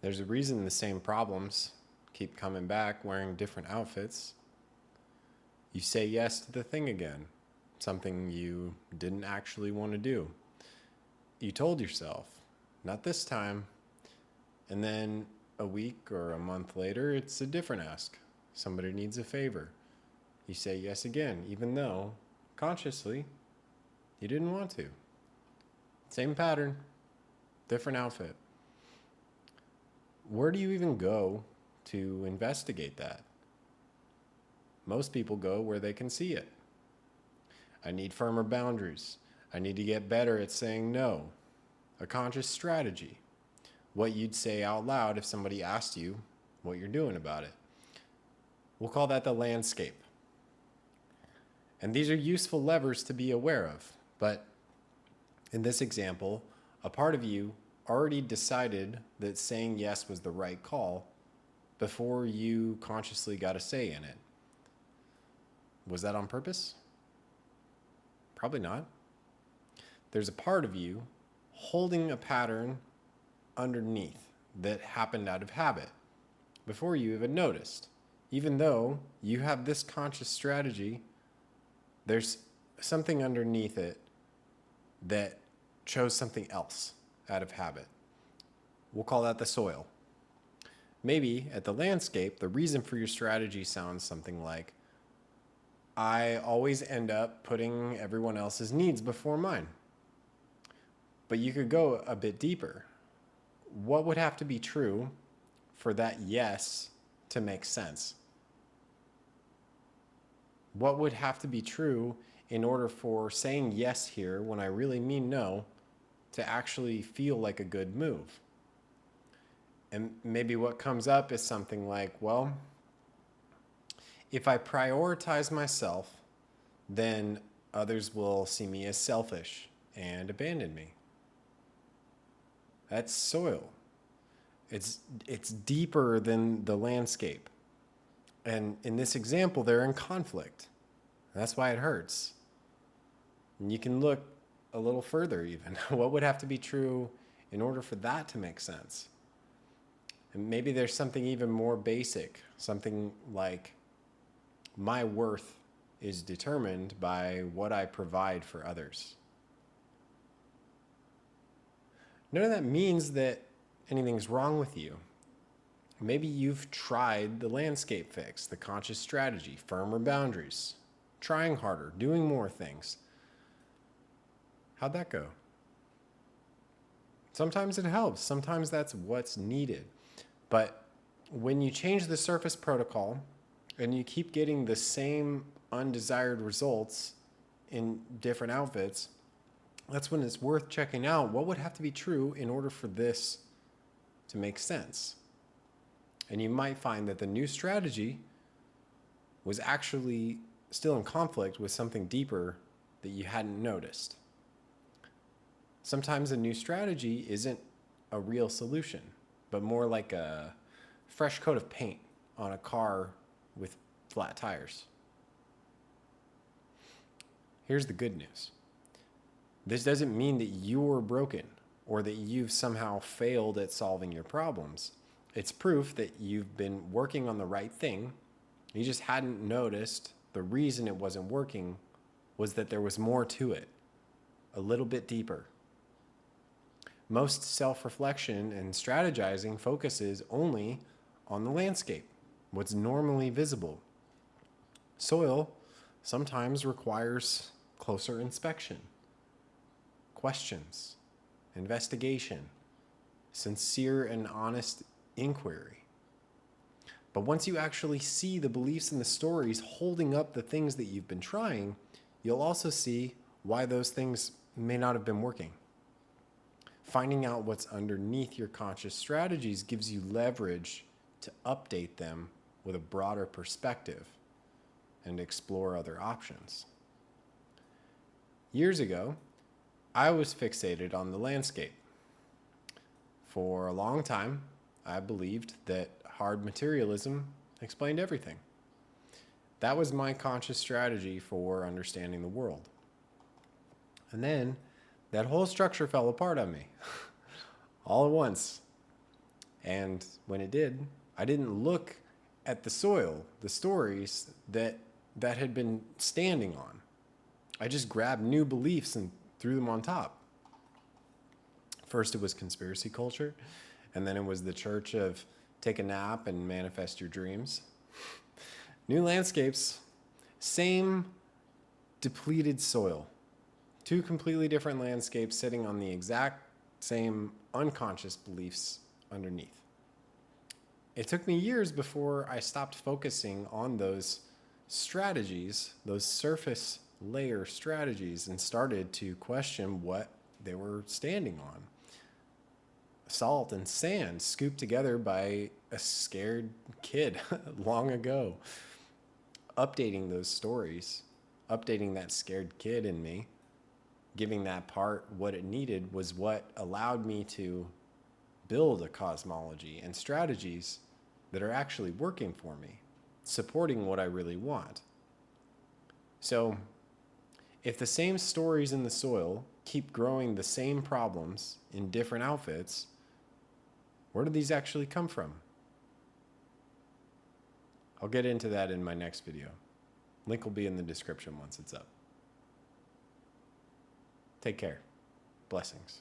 There's a reason the same problems keep coming back wearing different outfits. You say yes to the thing again, something you didn't actually want to do. You told yourself, not this time. And then a week or a month later, it's a different ask. Somebody needs a favor. You say yes again, even though consciously you didn't want to. Same pattern, different outfit. Where do you even go to investigate that? Most people go where they can see it. I need firmer boundaries. I need to get better at saying no. A conscious strategy. What you'd say out loud if somebody asked you what you're doing about it. We'll call that the landscape. And these are useful levers to be aware of. But in this example, a part of you already decided that saying yes was the right call before you consciously got a say in it. Was that on purpose? Probably not. There's a part of you holding a pattern underneath that happened out of habit before you even noticed. Even though you have this conscious strategy, there's something underneath it that chose something else out of habit. We'll call that the soil. Maybe at the landscape, the reason for your strategy sounds something like, I always end up putting everyone else's needs before mine. But you could go a bit deeper. What would have to be true for that yes to make sense? What would have to be true in order for saying yes here when I really mean no to actually feel like a good move? And maybe what comes up is something like, well, if I prioritize myself, then others will see me as selfish and abandon me. That's soil. It's deeper than the landscape. And in this example, they're in conflict. That's why it hurts. And you can look a little further even. What would have to be true in order for that to make sense? And maybe there's something even more basic, something like, my worth is determined by what I provide for others. None of that means that anything's wrong with you. Maybe you've tried the landscape fix, the conscious strategy, firmer boundaries, trying harder, doing more things. How'd that go? Sometimes it helps. Sometimes that's what's needed. But when you change the surface protocol and you keep getting the same undesired results in different outfits, that's when it's worth checking out what would have to be true in order for this to make sense. And you might find that the new strategy was actually still in conflict with something deeper that you hadn't noticed. Sometimes a new strategy isn't a real solution, but more like a fresh coat of paint on a car with flat tires. Here's the good news. This doesn't mean that you're broken or that you've somehow failed at solving your problems. It's proof that you've been working on the right thing. You just hadn't noticed the reason it wasn't working was that there was more to it, a little bit deeper. Most self-reflection and strategizing focuses only on the landscape, what's normally visible. Soil sometimes requires closer inspection, questions, investigation, sincere and honest inquiry. But once you actually see the beliefs and the stories holding up the things that you've been trying, you'll also see why those things may not have been working. Finding out what's underneath your conscious strategies gives you leverage to update them with a broader perspective and explore other options. Years ago, I was fixated on the landscape. For a long time, I believed that hard materialism explained everything. That was my conscious strategy for understanding the world. And then that whole structure fell apart on me all at once. And when it did, I didn't look at the soil, the stories that had been standing on. I just grabbed new beliefs and threw them on top. First, it was conspiracy culture, and then it was the church of take a nap and manifest your dreams. New landscapes, same depleted soil. Two completely different landscapes sitting on the exact same unconscious beliefs underneath. It took me years before I stopped focusing on those strategies, those surface layer strategies, and started to question what they were standing on. Salt and sand scooped together by a scared kid long ago. Updating those stories, updating that scared kid in me, giving that part what it needed was what allowed me to build a cosmology and strategies that are actually working for me, supporting what I really want. So, if the same stories in the soil keep growing the same problems in different outfits, where do these actually come from? I'll get into that in my next video. Link will be in the description once it's up. Take care. Blessings.